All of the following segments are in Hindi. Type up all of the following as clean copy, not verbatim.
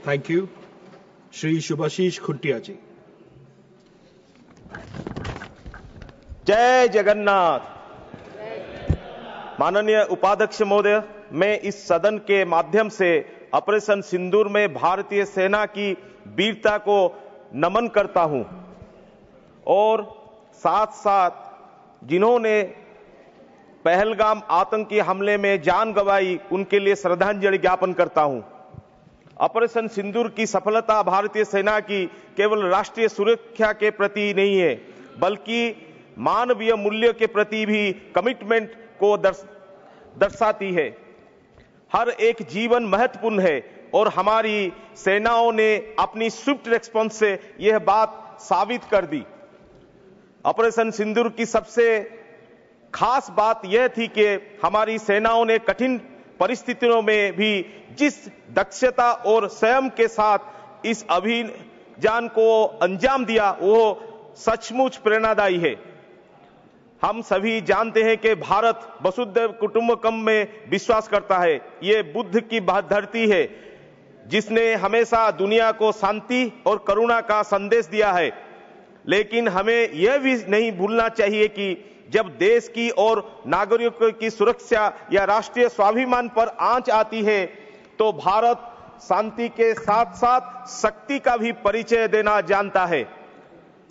Thank you. श्री शुभाशीष खुंटिया जी। जय जगन्नाथ। माननीय उपाध्यक्ष महोदय, मैं इस सदन के माध्यम से ऑपरेशन सिंदूर में भारतीय सेना की वीरता को नमन करता हूं और साथ साथ जिन्होंने पहलगाम आतंकी हमले में जान गंवाई उनके लिए श्रद्धांजलि ज्ञापन करता हूं। ऑपरेशन सिंदूर की सफलता भारतीय सेना की केवल राष्ट्रीय सुरक्षा के प्रति नहीं है, बल्कि मानवीय मूल्य के प्रति भी कमिटमेंट को दर्शाती है। हर एक जीवन महत्वपूर्ण है और हमारी सेनाओं ने अपनी स्विफ्ट रिस्पॉन्स से यह बात साबित कर दी। ऑपरेशन सिंदूर की सबसे खास बात यह थी कि हमारी सेनाओं ने कठिन परिस्थितियों में भी जिस दक्षता और संयम के साथ इस अभियान को अंजाम दिया, वो सचमुच प्रेरणादायी है। हम सभी जानते हैं कि भारत वसुधैव कुटुंबकम में विश्वास करता है। ये बुद्ध की धरती है जिसने हमेशा दुनिया को शांति और करुणा का संदेश दिया है। लेकिन हमें यह भी नहीं भूलना चाहिए कि जब देश की और नागरिकों की सुरक्षा या राष्ट्रीय स्वाभिमान पर आंच आती है तो भारत शांति के साथ साथ शक्ति का भी परिचय देना जानता है।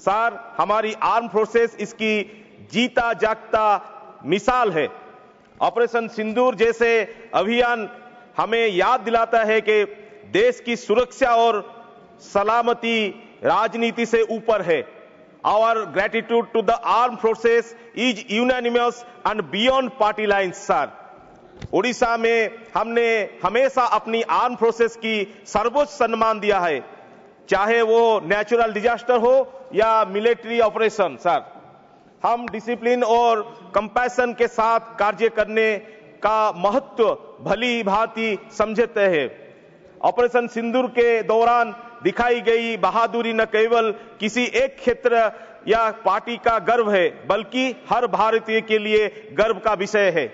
सर, हमारी आर्म फोर्सेस इसकी जीता जागता मिसाल है। ऑपरेशन सिंदूर जैसे अभियान हमें याद दिलाता है कि देश की सुरक्षा और सलामती राजनीति से ऊपर है। Our gratitude to the armed forces is unanimous and beyond party lines, sir. Orissa में हमने हमेशा अपनी आर्म फोर्सेस की सर्वोच्च सम्मान दिया है, चाहे वो नेचुरल डिजास्टर हो या मिलिट्री ऑपरेशन। सर, हम डिसिप्लिन और कंपैशन के साथ कार्य करने का महत्व भली भांति समझते हैं। ऑपरेशन सिंदूर के दौरान दिखाई गई बहादुरी न केवल किसी एक क्षेत्र या पार्टी का गर्व है, बल्कि हर भारतीय के लिए गर्व का विषय है।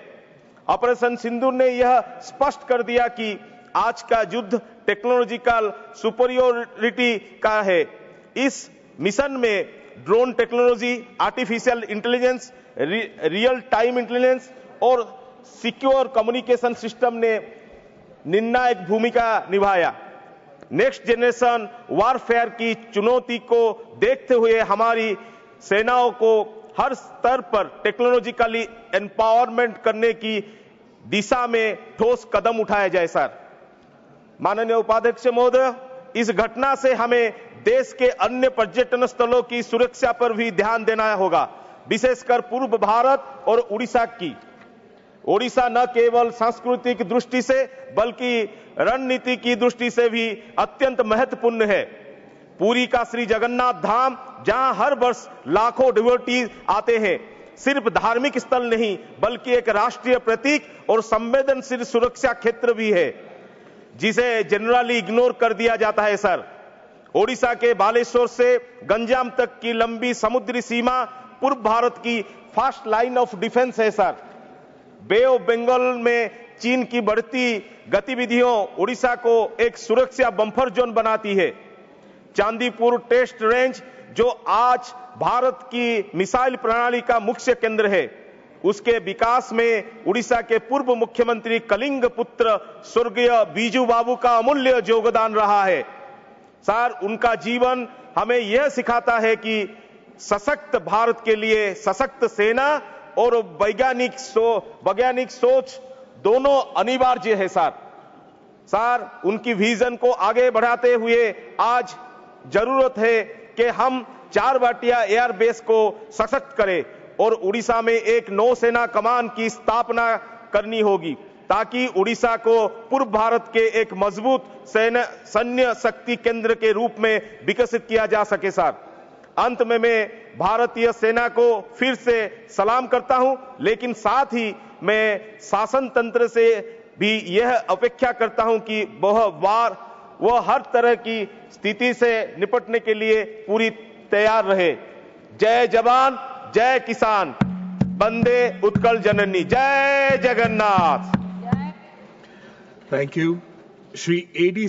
ऑपरेशन सिंदूर ने यह स्पष्ट कर दिया कि आज का युद्ध टेक्नोलॉजिकल सुपरियोरिटी का है। इस मिशन में drone technology, artificial intelligence, real time intelligence और सिक्योर कम्युनिकेशन सिस्टम ने निर्णायक भूमिका निभाया। नेक्स्ट जनरेशन वारफेयर की चुनौती को देखते हुए हमारी सेनाओं को हर स्तर पर टेक्नोलॉजिकली एम्पावरमेंट करने की दिशा में ठोस कदम उठाया जाए। सर, माननीय उपाध्यक्ष महोदय, इस घटना से हमें देश के अन्य पर्यटन स्थलों की सुरक्षा पर भी ध्यान देना होगा, विशेषकर पूर्व भारत और उड़ीसा की। ओडिशा न केवल सांस्कृतिक दृष्टि से बल्कि रणनीति की दृष्टि से भी अत्यंत महत्वपूर्ण है। पुरी का श्री जगन्नाथ धाम, जहां हर वर्ष लाखों डिवोटीज आते हैं, सिर्फ धार्मिक स्थल नहीं बल्कि एक राष्ट्रीय प्रतीक और संवेदनशील सुरक्षा क्षेत्र भी है, जिसे जनरली इग्नोर कर दिया जाता है। सर, ओडिशा के बालेश्वर से गंजाम तक की लंबी समुद्री सीमा पूर्व भारत की फर्स्ट लाइन ऑफ डिफेंस है। सर, बे ऑफ बंगाल में चीन की बढ़ती गतिविधियों उड़ीसा को एक सुरक्षा बम्फर जोन बनाती है। चांदीपुर टेस्ट रेंज, जो आज भारत की मिसाइल प्रणाली का मुख्य केंद्र है, उसके विकास में उड़ीसा के पूर्व मुख्यमंत्री कलिंग पुत्र स्वर्गीय बीजू बाबू का अमूल्य योगदान रहा है। सर, उनका जीवन हमें यह सिखाता है कि सशक्त भारत के लिए सशक्त सेना और वैज्ञानिक सोच दोनों अनिवार्य है। सर, उनकी विजन को आगे बढ़ाते हुए आज जरूरत है कि हम चारबाटिया एयरबेस को सशक्त करें और उड़ीसा में एक नौसेना कमान की स्थापना करनी होगी, ताकि उड़ीसा को पूर्व भारत के एक मजबूत सैन्य शक्ति केंद्र के रूप में विकसित किया जा सके। सर, अंत में मैं भारतीय सेना को फिर से सलाम करता हूं, लेकिन साथ ही मैं शासन तंत्र से भी यह अपेक्षा करता हूं कि वह हर तरह की स्थिति से निपटने के लिए पूरी तैयार रहे। जय जवान, जय किसान, वंदे उत्कल जननी, जय Jagannath. Thank you. Shri AD